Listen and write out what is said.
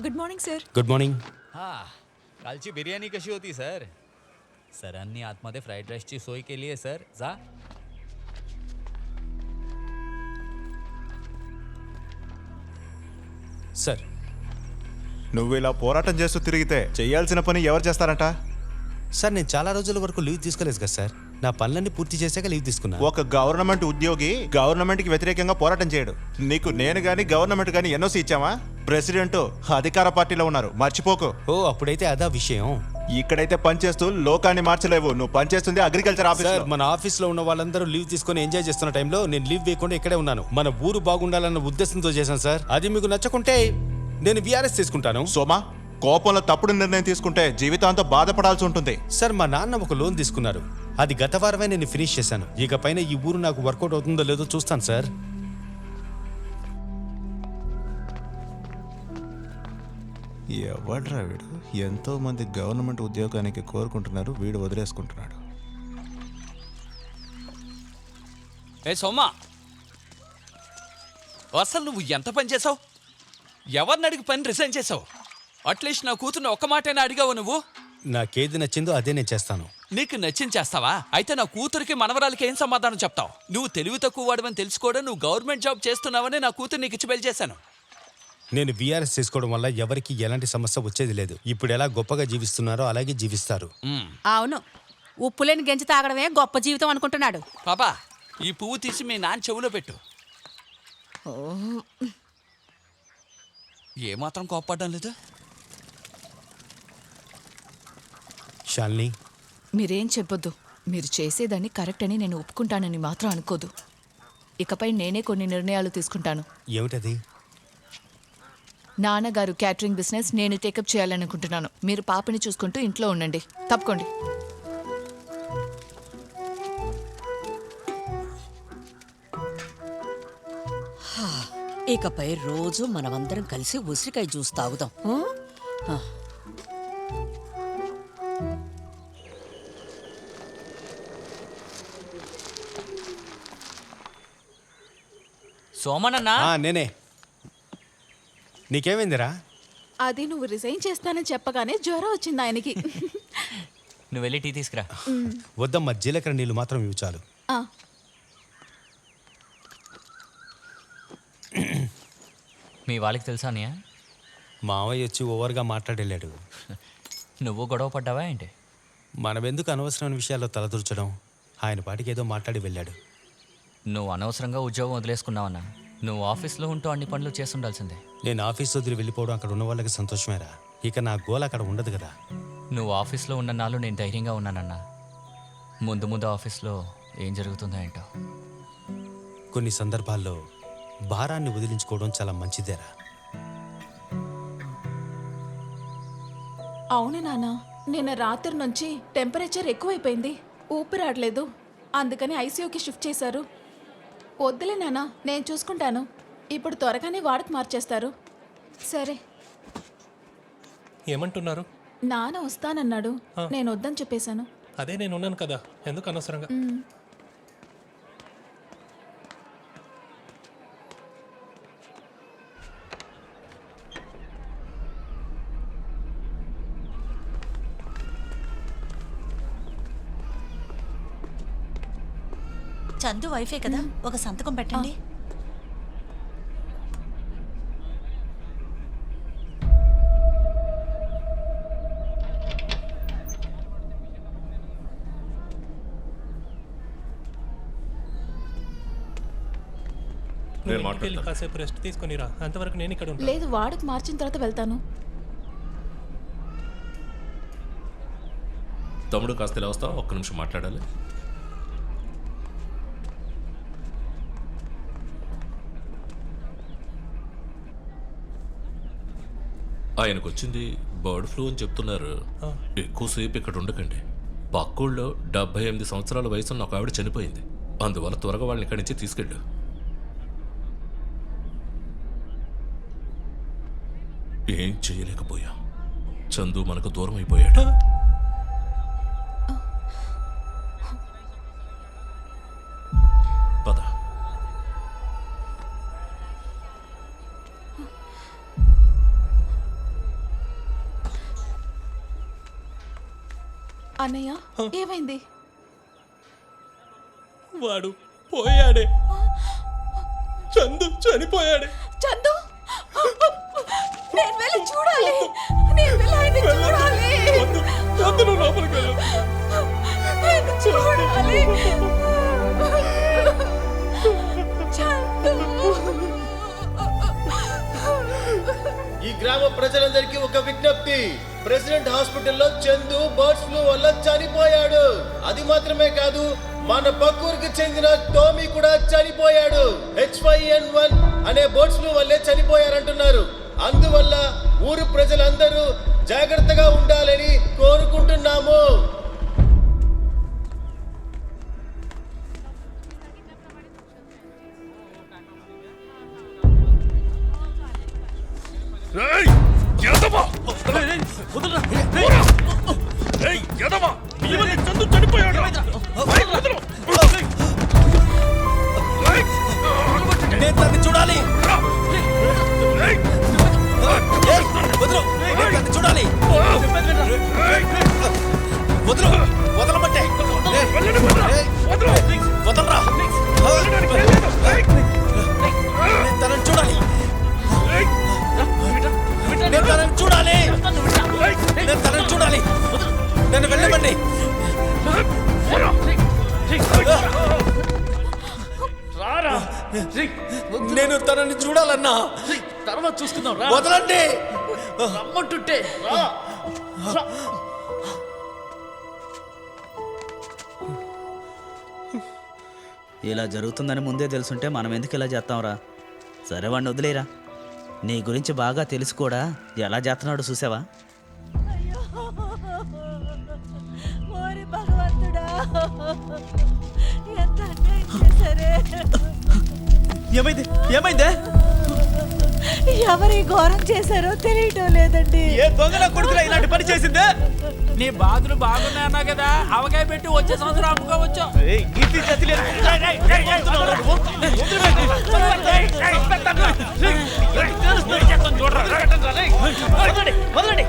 Good morning sir. Good morning. हां, कालची बिर्याणी कशी होती सर? सरांनी आतमध्ये फ्राईड राईसची सोय केली आहे सर. जा. సార్ నువ్వు ఇలా పోరాటం చేస్తూ తిరిగితే చేయాల్సిన పని ఎవరు చేస్తారంట? సార్ నేను చాలా రోజుల వరకు లీవ్ తీసుకోలేదు కదా సార్. నా పనులన్నీ పూర్తి చేశాక లీవ్ తీసుకున్నా. ఒక గవర్నమెంట్ ఉద్యోగి గవర్నమెంట్ కి వ్యతిరేకంగా పోరాటం చేయడు. నీకు నేను గాని గవర్నమెంట్ గాని ఎన్ఓసి ఇచ్చామా? ప్రెసిడెంట్ అధికార పార్టీలో ఉన్నారు, మర్చిపోకు. ఓ అప్పుడైతే అదా విషయం. ఇక్కడైతే పనిచేస్తూ లోకాన్ని మార్చలేవు. నువ్వు పనిచేస్తుంది అగ్రికల్చర్ ఆఫీస్. సార్ మన ఆఫీస్ లో ఉన్న వాళ్ళందరూ లీవ్ తీసుకొని ఎంజాయ్ చేస్తున్న టైంలో నేను లీవ్ వేయకుండా ఇక్కడే ఉన్నాను. మన ఊరు బాగుండాలన్న ఉద్దేశంతో చేశాను సార్. అది మీకు నచ్చకుంటే నేను విఆర్ఎస్ తీసుకుంటాను. సోమా, కోపంలో తప్పుడు నిర్ణయం తీసుకుంటే జీవితాంతం బాధపడాల్సి ఉంటుంది. సార్ మా నాన్న ఒక లోన్ తీసుకున్నారు. అది గత వారమే నేను ఫినిష్ చేశాను. ఇక పైన ఈ ఊరు నాకు వర్కౌట్ అవుతుందో లేదో చూస్తాను సార్. ఎవడ్రా వీడు? ఎంతో మంది గవర్నమెంట్ ఉద్యోగానికి కోరుకుంటున్నారు, వీడు వదిలేసుకుంటున్నాడు. ఏ సోమా, అసలు నువ్వు ఎంత పని చేసావు? ఎవరిని అడిగి పని రిజైన్ చేసావు? అట్లీస్ట్ నా కూతుర్ని ఒక్క మాటైనా అడిగావు నువ్వు? నాకేది నచ్చిందో అదే నేను చేస్తాను. నీకు నచ్చింది చేస్తావా? అయితే నా కూతురికి మనవరాలకి ఏం సమాధానం చెప్తావు? నువ్వు తెలివి తక్కువ వాడవని తెలుసుకోవడం, నువ్వు గవర్నమెంట్ జాబ్ చేస్తున్నావని నా కూతురు నీకు ఇచ్చి పెళ్లి చేశాను. నేను విఆర్ఎస్ తీసుకోవడం వల్ల ఎవరికి ఎలాంటి సమస్య వచ్చేది లేదు. ఇప్పుడు ఎలా గొప్పగా జీవిస్తున్నారో అలాగే జీవిస్తారు. అవును, ఉప్పులేని గెంజి తాగడమే గొప్ప జీవితం అనుకుంటున్నాడు. పాపా, ఈ పువ్వు తీసి మీ నాన్న చెవులో పెట్టు. ఏమాత్రం కోప్పడడం లేదు. శాలిని, మీరేం చెప్పొద్దు. మీరు చేసేదాన్ని కరెక్ట్ అని నేను ఒప్పుకుంటానని మాత్రం అనుకోదు. ఇకపై నేనే కొన్ని నిర్ణయాలు తీసుకుంటాను. ఏమిటది? నాన్నగారు క్యాటరింగ్ బిజినెస్ నేను టేకప్ చేయాలనుకుంటున్నాను. మీరు పాపని చూసుకుంటూ ఇంట్లో ఉండండి. తప్పుకోండి. ఇకపై రోజు మనమందరం కలిసి ఉసిరికాయ జ్యూస్ తాగుదాం. సోమనన్నా, నేనే. నీకేమైందిరా? అది నువ్వు రిజైన్ చేస్తానని చెప్పగానే జ్వరం వచ్చింది ఆయనకి. నువ్వు వెళ్ళి టీ తీసుకురా. వద్దమ్మా, జీలకర్ర నీళ్ళు మాత్రం ఇవి చాలు. మీ వాళ్ళకి తెలుసా అన్నయ్య? మావయ్య వచ్చి ఓవర్గా మాట్లాడేళ్ళాడు. నువ్వు గొడవ పడ్డావా ఏంటి? మనమెందుకు అనవసరమైన విషయాల్లో తలదూర్చడం? ఆయన పాటికి ఏదో మాట్లాడి వెళ్ళాడు. నువ్వు అనవసరంగా ఉద్యోగం వదిలేసుకున్నావన్నా. నువ్వు ఆఫీస్లో ఉంటూ అన్ని పనులు చేస్తుండాల్సిందే. నేను ఆఫీస్ వదిలి వెళ్ళిపోవడం అక్కడ ఉన్న వాళ్ళకి సంతోషమేరా. ఇక నా గోల్ అక్కడ ఉండదు కదా. నువ్వు ఆఫీస్లో ఉన్న నాళ్ళు నేను ధైర్యంగా ఉన్నానన్నా. ముందు ముందు ఆఫీస్లో ఏం జరుగుతుందో ఏంటో. కొన్ని సందర్భాల్లో భారాన్ని వదిలించుకోవడం చాలా మంచిదేరా. అవును నాన్న, నిన్న రాత్రి నుంచి టెంపరేచర్ ఎక్కువైపోయింది. ఊపిరాడలేదు. అందుకని ఐసీయూకి షిఫ్ట్ చేశారు. వద్దులే నాన్న, నేను చూసుకుంటాను. ఇప్పుడు త్వరగానే వార్డుకు మార్చేస్తారు. సరే. ఏమంటున్నారు? నాన్న వస్తానన్నాడు. నేను వద్దని చెప్పేశాను. అదే నేను ఉన్నాను కదా, ఎందుకు అనవసరంగా? చందు వైఫే కదా, ఒక సంతకం పెట్టండి. నువ్వు ఇంటికి వెళ్ళి కాసేపు రెస్ట్ తీసుకునిరా, అంతవరకు నేను ఇక్కడ ఉంటాను. లేదు, వార్డుకు మార్చిన తర్వాత వెళ్తాను. తమ్ముడు కాస్త ఇలా వస్తావా? ఒక్క నిమిషం మాట్లాడాలి. ఆయనకు వచ్చింది బర్డ్ ఫ్లూ అని చెప్తున్నారు. ఎక్కువసేపు ఇక్కడ ఉండకండి. పక్కూళ్ళో 78 సంవత్సరాల వయసున్న ఒక ఆవిడ చనిపోయింది. అందువల్ల త్వరగా వాళ్ళని ఇక్కడి నుంచి తీసుకెళ్ళు. ఏం చేయలేకపోయా. చందు మనకు దూరం అయిపోయాడు. పద. అన్నయ్య ఏమైంది? వాడు పోయాడే, చందు చనిపోయాడే. చందు, నేను వెళ్ళి చూడాలి. నేను వెళ్ళి ఆయన్ని చూడాలి. వద్దు, నువ్వు లోపలికి వెళ్ళు. నేను చూడాలి. చందు. ఈ గ్రామ ప్రజలందరికీ ఒక విజ్ఞప్తి. ప్రెసిడెంట్ హాస్పిటల్లో చందు బర్డ్ ఫ్లూ వల్ల చనిపోయాడు. అది మాత్రమే కాదు, మన పక్కూరికి చెందిన టోమీ కూడా చనిపోయాడు. H5N1 అనే బర్డ్ ఫ్లూ వల్లే చనిపోయారంటున్నారు. అందువల్ల ఊరు ప్రజలందరూ జాగ్రత్తగా ఉండాలని కోరుకుంటున్నాము. నేను తనని చూడాలి. చూడాలి. వదలు, వదలమంటే వదలరా. నేను తనని చూడాలి. నేను తనని చూడాలి. నేను తనని చూడాలి. నన్ను వెళ్ళమండి. నేను తనని చూడాలన్నా. తర్వాత చూసుకుందాం. వదలండి. రమ్మంటుంటే ఇలా జరుగుతుందని ముందే తెలుసుంటే మనం ఎందుకు ఇలా చేస్తాంరా? సరే వాడిని వదిలేరా. నీ గురించి బాగా తెలుసు కూడా ఎలా చేస్తున్నాడు చూసావా? ఏమైంది? ఏమైందే? ఎవరి ఘోరం చేశారో తెలియటం లేదండి. ఏ దొంగ కొడుకులా ఇలాంటి పని చేసిందే? నీ బాధలు బాగున్నాయన్నా కదా, అవకాయ పెట్టి వచ్చే సంవత్సరం అమ్ముకోవచ్చు. వదలండి.